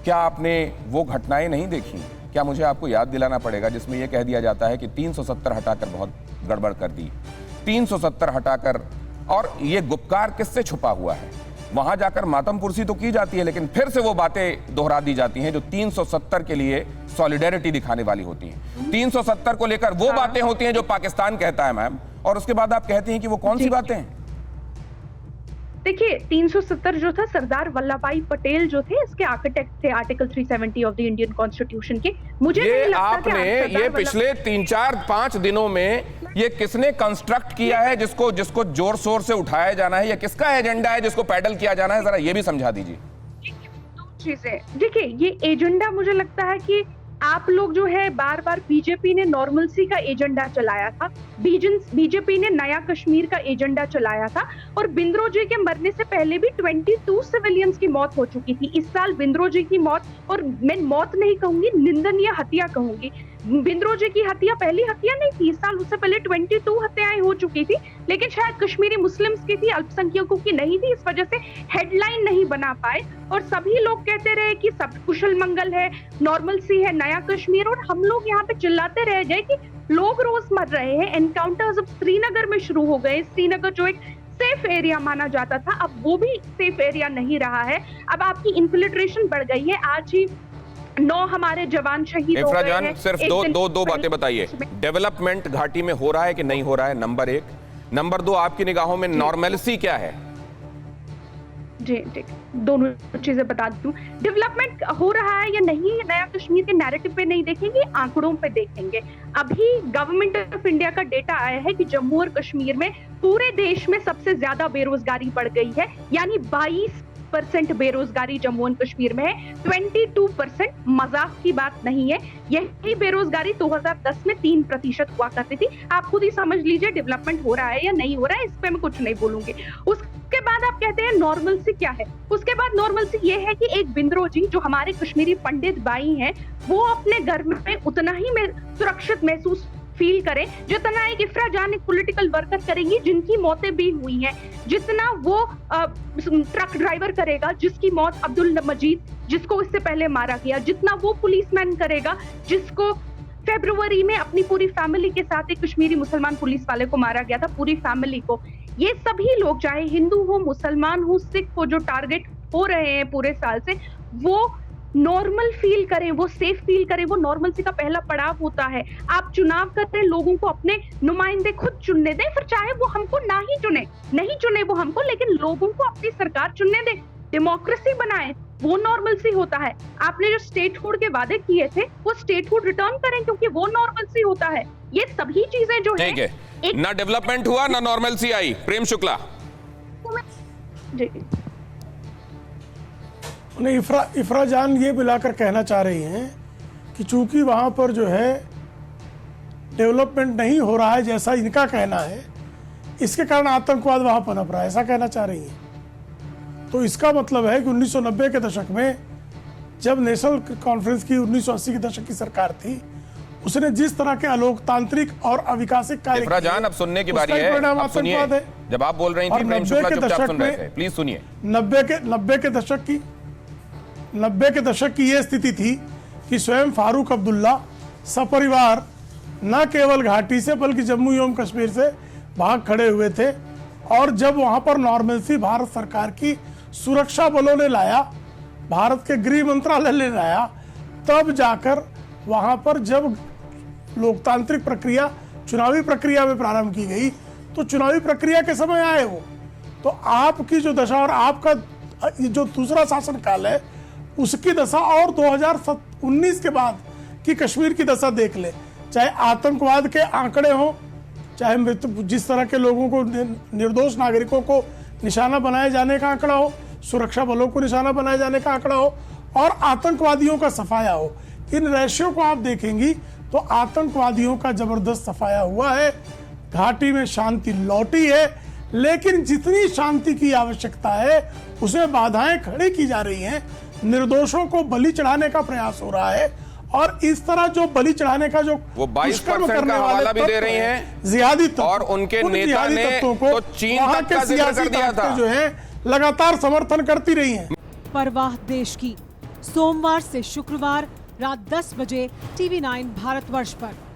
क्या आपने वो घटनाएं नहीं देखी? क्या मुझे आपको याद दिलाना पड़ेगा जिसमें यह कह दिया जाता है कि 370 हटाकर बहुत गड़बड़ कर दी, 370 हटाकर, और ये गुपकार किससे छुपा हुआ है? वहां जाकर मातम पुरसी तो की जाती है, लेकिन फिर से वो बातें दोहरा दी जाती हैं जो 370 के लिए सॉलिडेरिटी दिखाने वाली होती हैं। 370 को लेकर वो बातें होती हैं जो पाकिस्तान कहता है मैम, और उसके बाद आप कहती हैं कि वो कौन सी बातें हैं? देखिए, 370 जो था, सरदार वल्लभ भाई पटेल जो थे इसके आर्किटेक्ट थे, article 370 of the Indian constitution के। मुझे नहीं लगता आपने ये पिछले 3-4-5 दिनों में ये किसने कंस्ट्रक्ट किया है जिसको जोर शोर से उठाया जाना है? या किसका एजेंडा है जिसको पैडल किया जाना है? जरा ये भी समझा दीजिए। दो चीजें देखिए, ये एजेंडा मुझे लगता है कि आप लोग जो है बार बार, बीजेपी ने नॉर्मलसी का एजेंडा चलाया था, बीजेपी ने नया कश्मीर का एजेंडा चलाया था, और बिंद्रोजी के मरने से पहले भी 22 सिविलियंस की मौत हो चुकी थी। इस साल बिंद्रोजी की मौत, और मैं मौत नहीं कहूंगी, निंदनीय हत्या कहूंगी। बिंद्रोजी की हत्या पहली हत्या नहीं थी, इस साल उससे पहले 22 हत्याएं हो चुकी थी, लेकिन शायद कश्मीरी मुस्लिम्स की थी, अल्पसंख्यकों की नहीं थी, इस वजह से हेडलाइन नहीं बना पाए, और सभी लोग कहते रहे कि सब कुशल मंगल है, नॉर्मलसी है, नया कश्मीर, और हम लोग यहाँ पे चिल्लाते रह गए कि लोग रोज मर रहे हैं। एनकाउंटर्स अब श्रीनगर में शुरू हो गए। श्रीनगर जो एक सेफ एरिया माना जाता था, अब वो भी सेफ एरिया नहीं रहा है। अब आपकी इन्फिल्ट्रेशन बढ़ गई है। आज ही 9 हमारे जवान शहीद हो गए हैं। सिर्फ दो बातें बताइए, डेवलपमेंट घाटी में हो रहा है कि नहीं हो रहा है? नंबर 1। नंबर 2, आपकी निगाहों में नॉर्मलसी क्या है? जी ठीक, दोनों चीजें बता दूं। डेवलपमेंट हो रहा है या नहीं, नया कश्मीर के नैरेटिव पे नहीं देखेंगे, आंकड़ों पे देखेंगे। अभी गवर्नमेंट ऑफ इंडिया का डेटा आया है कि जम्मू और कश्मीर में पूरे देश में सबसे ज्यादा बेरोजगारी बढ़ गई है, यानी 22% बेरोजगारी जम्मू एंड कश्मीर में है, 22%। मजाक की बात नहीं है। यही बेरोजगारी 2010 में 3% हुआ करती थी। आप खुद ही समझ लीजिए डेवलपमेंट हो रहा है या नहीं हो रहा है, इस पे मैं कुछ नहीं बोलूंगी। उसके बाद आप कहते हैं नॉर्मलसी क्या है? उसके बाद नॉर्मलसी ये है कि एक बिंद्रोजी जो हमारे कश्मीरी पंडित भाई हैं, वो अपने घर में उतना ही सुरक्षित महसूस फील करें जितना एक इफ्रा जान एक पॉलिटिकल वर्कर करेंगी जिनकी मौतें भी हुई हैं, जितना वो ट्रक ड्राइवर करेगा जिसकी मौत, अब्दुल मजीद, जिसको इससे पहले मारा गया, जितना वो पुलिसमैन करेगा जिसको फरवरी में अपनी पूरी फैमिली के साथ एक कश्मीरी मुसलमान पुलिस वाले को मारा गया था, पूरी फैमिली को। ये सभी लोग, चाहे हिंदू हो, मुसलमान हो, सिख हो, जो टारगेट हो रहे हैं पूरे साल से, वो नॉर्मल फील करें, वो सेफ फील करें। वो नॉर्मलसी का पहला पड़ाव होता है। आप चुनाव करते हैं, लोगों को अपने नुमाइंदे खुद चुनने दें, फिर चाहे वो हमको नहीं चुने वो हमको, लेकिन लोगों को अपनी सरकार चुनने दें, डेमोक्रेसी बनाएं, वो नॉर्मलसी होता है। आपने जो स्टेटहुड के वादे किए थे, वो स्टेटहुड रिटर्न करें, क्योंकि वो नॉर्मलसी होता है। ये सभी चीजें जो है, ना डेवलपमेंट हुआ ना नॉर्मलसी आई। प्रेम शुक्ला जी। उन्हें इफ्रा जान ये मिलाकर कहना चाह रही हैं कि चूंकि वहाँ पर जो है डेवलपमेंट नहीं हो रहा है जैसा इनका कहना है, इसके कारण आतंकवाद वहाँ पनप रहा है, ऐसा कहना चाह रही हैं। तो इसका मतलब है कि 1990 के दशक में जब नेशनल कॉन्फ्रेंस की 1980 के दशक की सरकार थी, उसने जिस तरह के अलोकतांत्रिक और अविकासिक कार्य किए, जान अब सुनने की बारी है। अब सुनिए, जब आप बोल रही थी प्रेम शुक्ला चुपचाप सुन रहे थे, प्लीज सुनिए। 90 के दशक की यह स्थिति थी कि स्वयं फारूक अब्दुल्ला सपरिवार न केवल घाटी से बल्कि जम्मू एवं कश्मीर से भाग खड़े हुए थे, और जब वहां पर नॉर्मलसी भारत सरकार की सुरक्षा बलों ने लाया, भारत के गृह मंत्रालय ने लाया, तब जाकर वहां पर जब लोकतांत्रिक प्रक्रिया चुनावी प्रक्रिया में प्रारंभ की गई, तो चुनावी प्रक्रिया के समय आए वो। तो आपकी जो दशा और आपका जो दूसरा शासनकाल है उसकी दशा और 2019 के बाद की कश्मीर की दशा देख ले, चाहे आतंकवाद के आंकड़े हो, चाहे मृत्यु, जिस तरह के लोगों को, निर्दोष नागरिकों को निशाना बनाए जाने का आंकड़ा हो, सुरक्षा बलों को निशाना बनाए जाने का आंकड़ा हो, और आतंकवादियों का सफाया हो। इन रेशियो को आप देखेंगी तो आतंकवादियों का जबरदस्त सफाया हुआ है, घाटी में शांति लौटी है, लेकिन जितनी शांति की आवश्यकता है उसमें बाधाएं खड़ी की जा रही हैं, निर्दोषों को बलि चढ़ाने का प्रयास हो रहा है, और इस तरह जो बलि चढ़ाने का जो वो 22% का हवाला भी दे रही हैं जिहादी तत्व, और उनके नेता ने तो चीन तक का जिक्र कर दिया था, जो है लगातार समर्थन करती रही हैं। परवाह देश की, सोमवार से शुक्रवार रात 10 बजे TV9 भारतवर्ष पर।